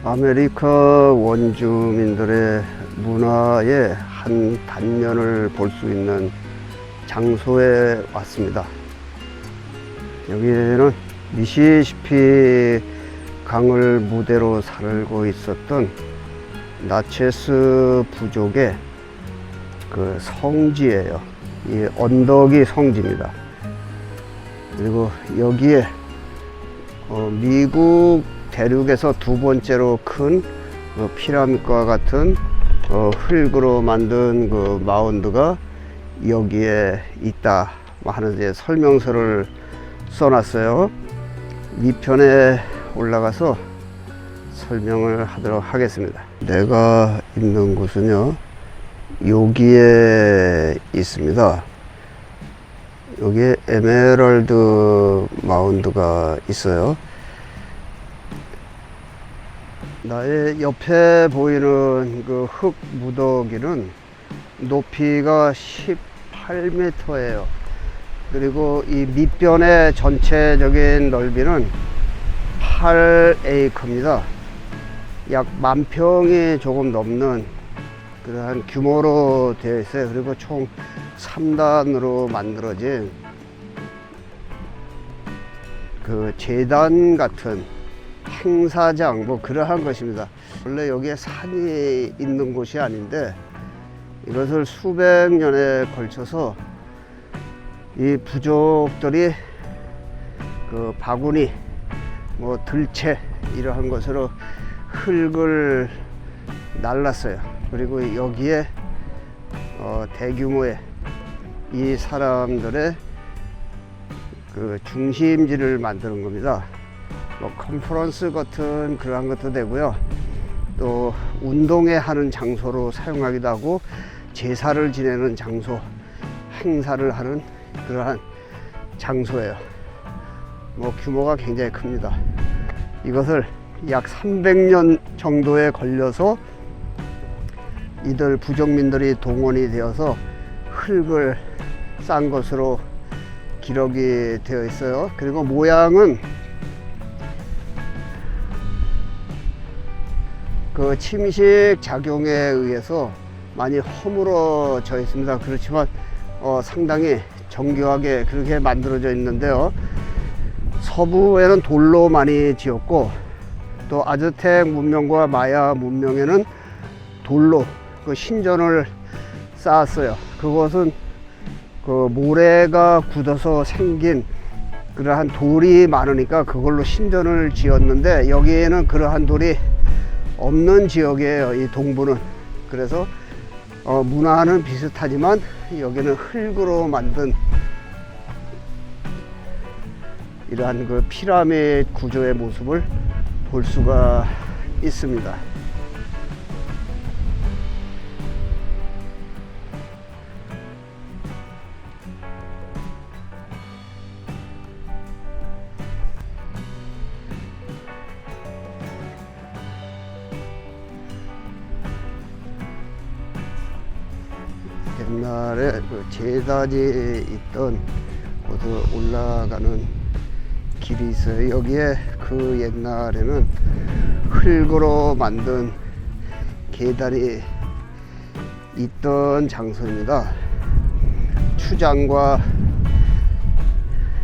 아메리카 원주민들의 문화의 한 단면을 볼 수 있는 장소에 왔습니다. 여기는 미시시피 강을 무대로 살고 있었던 나체스 부족의 그 성지예요. 이 언덕이 성지입니다. 그리고 여기에 미국 대륙에서 두 번째로 큰 피라밋과 같은 흙으로 만든 그 마운드가 여기에 있다 하는 이제 설명서를 써놨어요. 위편에 올라가서 설명을 하도록 하겠습니다. 내가 있는 곳은요, 여기에 있습니다. 여기에 에메랄드 마운드가 있어요. 나의 옆에 보이는 그 흙 무더기는 높이가 18m예요. 그리고 이 밑변의 전체적인 넓이는 8에이커입니다. 약 10,000평이 조금 넘는 그러한 규모로 되어 있어요. 그리고 총 3단으로 만들어진 그 재단 같은 행사장 뭐 그러한 것입니다. 원래 여기에 산이 있는 곳이 아닌데 이것을 수백 년에 걸쳐서 이 부족들이 그 바구니 뭐 들채 이러한 것으로 흙을 날랐어요. 그리고 여기에 대규모의 이 사람들의 그 중심지를 만드는 겁니다. 뭐 컨퍼런스 같은 그러한 것도 되고요. 또 운동회 하는 장소로 사용하기도 하고 제사를 지내는 장소, 행사를 하는 그러한 장소예요. 뭐 규모가 굉장히 큽니다. 이것을 약 300년 정도에 걸려서 이들 부족민들이 동원이 되어서 흙을 싼 것으로 기록이 되어 있어요. 그리고 모양은 그 침식 작용에 의해서 많이 허물어져 있습니다. 그렇지만 상당히 정교하게 그렇게 만들어져 있는데요. 서부에는 돌로 많이 지었고 또 아즈텍 문명과 마야 문명에는 돌로 그 신전을 쌓았어요. 그것은 그 모래가 굳어서 생긴 그러한 돌이 많으니까 그걸로 신전을 지었는데 여기에는 그러한 돌이 없는 지역이에요. 이 동부는. 그래서 문화는 비슷하지만 여기는 흙으로 만든 이러한 그 피라미드 구조의 모습을 볼 수가 있습니다. 옛날에 그 재단이 있던 곳으로 올라가는 길이 있어요. 여기에 그 옛날에는 흙으로 만든 계단이 있던 장소입니다. 추장과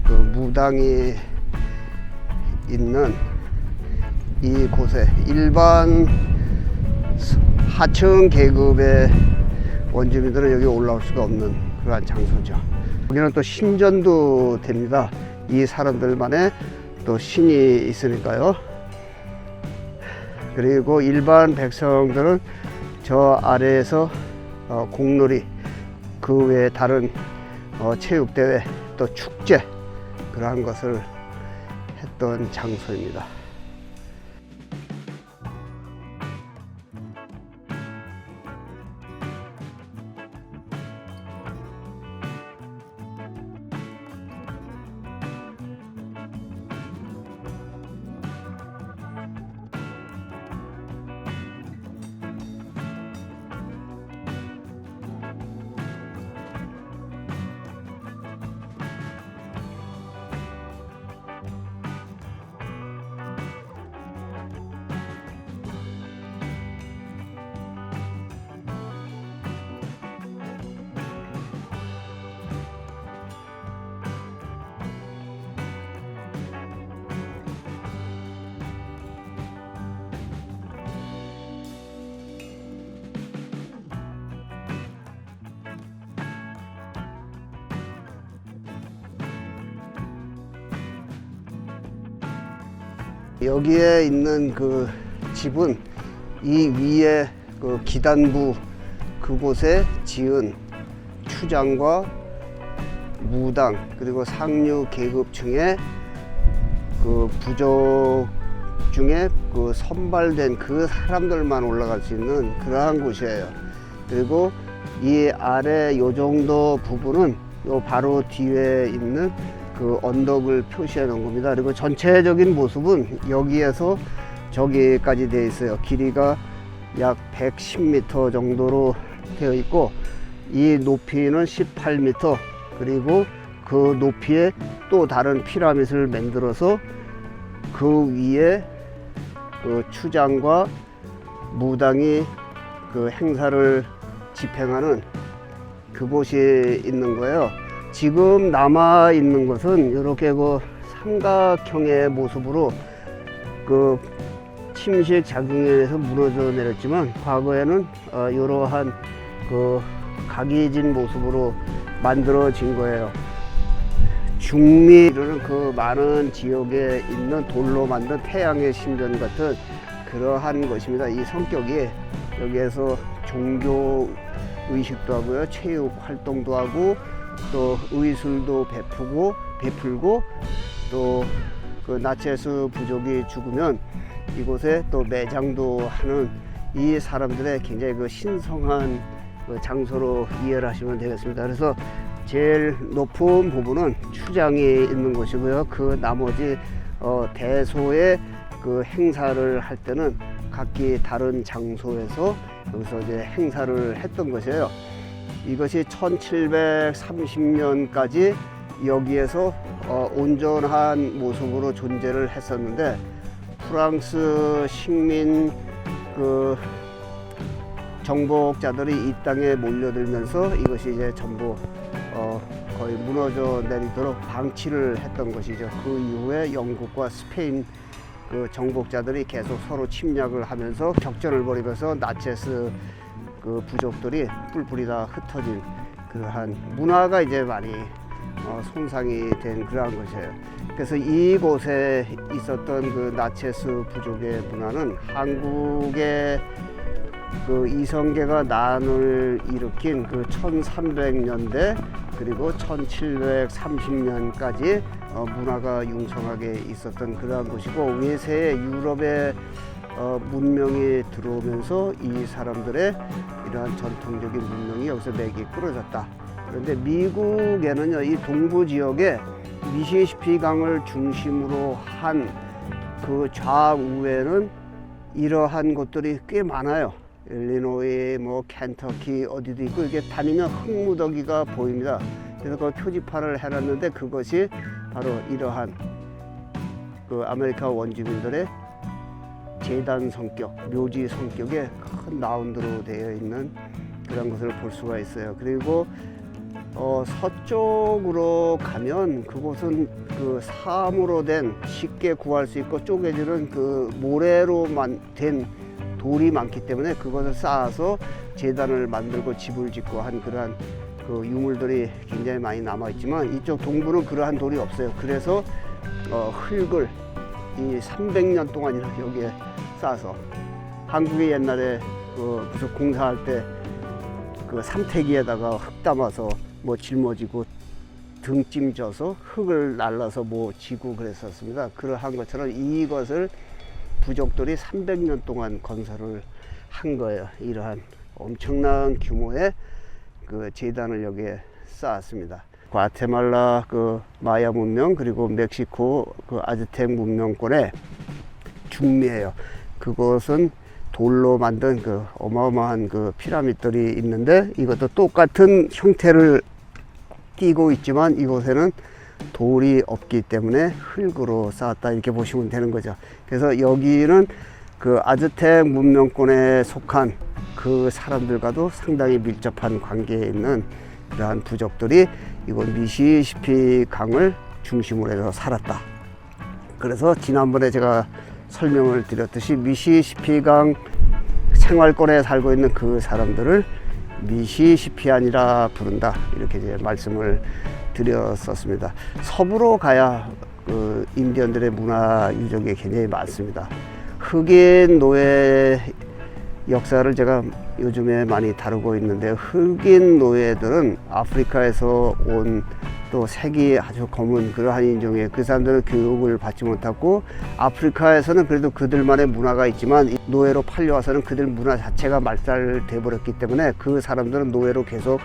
그 무당이 있는 이곳에 일반 하층 계급의 원주민들은 여기 올라올 수가 없는 그러한 장소죠. 여기는 또 신전도 됩니다. 이 사람들만의 또 신이 있으니까요. 그리고 일반 백성들은 저 아래에서 공놀이 그 외에 다른 체육대회 또 축제 그러한 것을 했던 장소입니다. 여기에 있는 그 집은 이 위에 그 기단부 그곳에 지은 추장과 무당 그리고 상류 계급층의 그 부족 중에 그 선발된 그 사람들만 올라갈 수 있는 그러한 곳이에요. 그리고 이 아래 요 정도 부분은 요 바로 뒤에 있는 그 언덕을 표시해 놓은 겁니다. 그리고 전체적인 모습은 여기에서 저기까지 되어 있어요. 길이가 약 110m 정도로 되어 있고 이 높이는 18m, 그리고 그 높이에 또 다른 피라밋을 만들어서 그 위에 그 추장과 무당이 그 행사를 집행하는 그곳이 있는 거예요. 지금 남아 있는 것은 이렇게 그 삼각형의 모습으로 그 침식 작용에 의해서 무너져 내렸지만 과거에는 이러한 그 각이진 모습으로 만들어진 거예요. 중미는 그 많은 지역에 있는 돌로 만든 태양의 신전 같은 그러한 것입니다. 이 성격이 여기에서 종교 의식도 하고요, 체육 활동도 하고 또 의술도 베풀고 또 그 나체스 부족이 죽으면 이곳에 또 매장도 하는 이 사람들의 굉장히 그 신성한 그 장소로 이해를 하시면 되겠습니다. 그래서 제일 높은 부분은 추장이 있는 곳이고요. 그 나머지 대소의 그 행사를 할 때는 각기 다른 장소에서 여기서 이제 행사를 했던 것이에요. 이것이 1730년까지 여기에서 온전한 모습으로 존재를 했었는데 프랑스 식민 그 정복자들이 이 땅에 몰려들면서 이것이 이제 전부 거의 무너져 내리도록 방치를 했던 것이죠. 그 이후에 영국과 스페인 그 정복자들이 계속 서로 침략을 하면서 격전을 벌이면서 나체스 그 부족들이 뿔뿔이 다 흩어진 그러한 문화가 이제 많이 손상이 된 그러한 것이에요. 그래서 이곳에 있었던 그 나체스 부족의 문화는 한국의 그 이성계가 난을 일으킨 그 1300년대 그리고 1730년까지 문화가 융성하게 있었던 그러한 곳이고, 외세의 유럽의 문명이 들어오면서 이 사람들의 이러한 전통적인 문명이 여기서 맥이 끊어졌다. 그런데 미국에는요, 이 동부 지역에 미시시피 강을 중심으로 한 그 좌우에는 이러한 곳들이 꽤 많아요. 일리노이, 뭐 켄터키 어디도 있고, 이게 다니면 흙무더기가 보입니다. 그래서 그 표지판을 해놨는데 그것이 바로 이러한 그 아메리카 원주민들의 제단 성격, 묘지 성격의 큰 라운드로 되어 있는 그런 것을 볼 수가 있어요. 그리고 서쪽으로 가면 그곳은 그 사암으로 된 쉽게 구할 수 있고 쪼개지는 그 모래로만 된 돌이 많기 때문에 그것을 쌓아서 제단을 만들고 집을 짓고 한 그러한 그 유물들이 굉장히 많이 남아 있지만, 이쪽 동부는 그러한 돌이 없어요. 그래서 흙을 이 300년 동안이나 여기에 쌓아서, 한국이 옛날에 그 무슨 공사할 때 그 삼태기에다가 흙 담아서 뭐 짊어지고 등짐 져서 흙을 날라서 뭐 지고 그랬었습니다. 그러한 것처럼 이것을 부족들이 300년 동안 건설을 한 거예요. 이러한 엄청난 규모의 그 제단을 여기에 쌓았습니다. 과테말라 그 마야 문명, 그리고 멕시코 그 아즈텍 문명권의 중미예요. 그것은 돌로 만든 그 어마어마한 그 피라미드들이 있는데, 이것도 똑같은 형태를 띠고 있지만 이곳에는 돌이 없기 때문에 흙으로 쌓았다, 이렇게 보시면 되는 거죠. 그래서 여기는 그 아즈텍 문명권에 속한 그 사람들과도 상당히 밀접한 관계에 있는 그러한 부족들이 이곳 미시시피 강을 중심으로 해서 살았다. 그래서 지난번에 제가 설명을 드렸듯이 미시시피 강 생활권에 살고 있는 그 사람들을 미시시피안이라 부른다, 이렇게 이제 말씀을 드렸었습니다. 서부로 가야 그 인디언들의 문화 유적이 굉장히 많습니다. 흑인 노예 역사를 제가 요즘에 많이 다루고 있는데, 흑인 노예들은 아프리카에서 온 또 색이 아주 검은 그러한 인종의, 그 사람들은 교육을 받지 못하고 아프리카에서는 그래도 그들만의 문화가 있지만 노예로 팔려와서는 그들 문화 자체가 말살돼 버렸기 때문에 그 사람들은 노예로 계속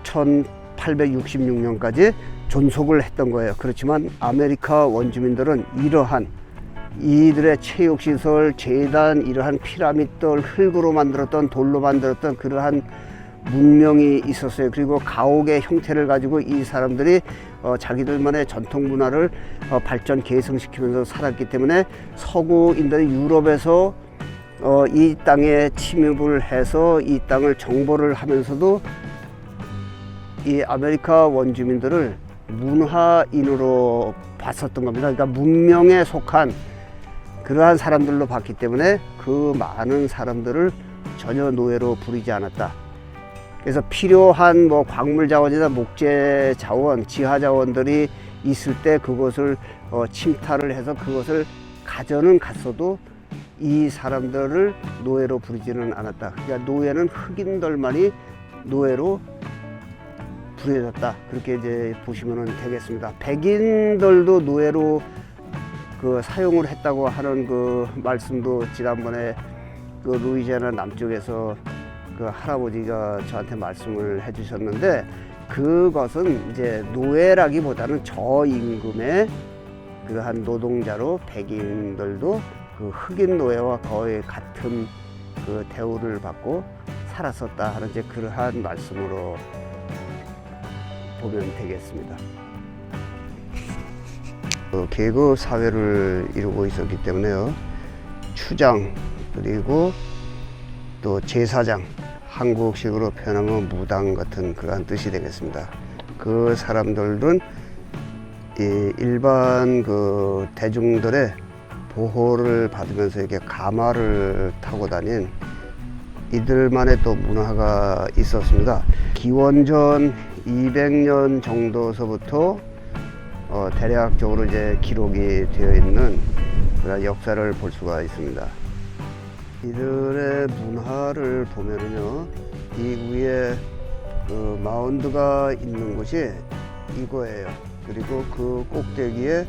1866년까지 존속을 했던 거예요. 그렇지만 아메리카 원주민들은 이러한 이들의 체육시설, 제단, 이러한 피라미드들, 흙으로 만들었던, 돌로 만들었던 그러한 문명이 있었어요. 그리고 가옥의 형태를 가지고 이 사람들이 자기들만의 전통 문화를 발전 계승시키면서 살았기 때문에 서구인들이 유럽에서 이 땅에 침입을 해서 이 땅을 정벌을 하면서도 이 아메리카 원주민들을 문화인으로 봤었던 겁니다. 그러니까 문명에 속한 그러한 사람들로 봤기 때문에 그 많은 사람들을 전혀 노예로 부리지 않았다. 그래서 필요한 뭐 광물 자원이나 목재 자원, 지하 자원들이 있을 때 그것을 침탈을 해서 그것을 가져는 갔어도 이 사람들을 노예로 부리지는 않았다. 그러니까 노예는 흑인들만이 노예로 부려졌다. 그렇게 이제 보시면 되겠습니다. 백인들도 노예로 그 사용을 했다고 하는 그 말씀도 지난번에 그 루이지애나 남쪽에서 그 할아버지가 저한테 말씀을 해주셨는데, 그것은 이제 노예라기보다는 저임금의 그러한 노동자로 백인들도 그 흑인 노예와 거의 같은 그 대우를 받고 살았었다 하는 이제 그러한 말씀으로 보면 되겠습니다. 계급 사회를 이루고 있었기 때문에요. 추장 그리고 또 제사장, 한국식으로 표현하면 무당 같은 그러한 뜻이 되겠습니다. 그 사람들은 이 일반 그 대중들의 보호를 받으면서 이렇게 가마를 타고 다닌 이들만의 또 문화가 있었습니다. 기원전 200년 정도서부터 대략적으로 이제 기록이 되어 있는 그런 역사를 볼 수가 있습니다. 이들의 문화를 보면은요, 이 위에 그 마운드가 있는 곳이 이거예요. 그리고 그 꼭대기에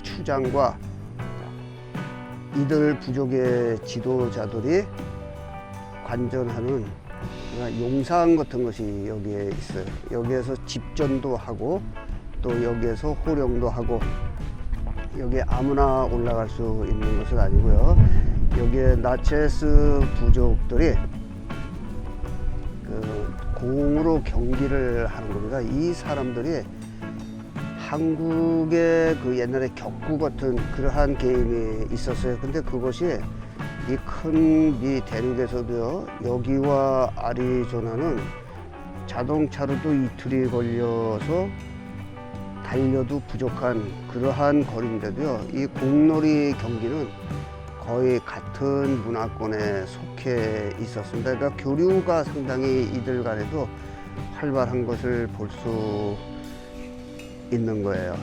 추장과 이들 부족의 지도자들이 관전하는 용상 같은 것이 여기에 있어요. 여기에서 집전도 하고 또 여기에서 호령도 하고, 여기에 아무나 올라갈 수 있는 것은 아니고요. 여기에 나체스 부족들이 그 공으로 경기를 하는 겁니다. 이 사람들이 한국의 그 옛날에 격구 같은 그러한 게임이 있었어요. 근데 그것이 이 큰 미 대륙에서도요, 여기와 아리조나는 자동차로도 이틀이 걸려서 달려도 부족한 그러한 거리인데도요, 이 공놀이 경기는 거의 같은 문화권에 속해 있었습니다. 그러니까 교류가 상당히 이들 간에도 활발한 것을 볼 수 있는 거예요.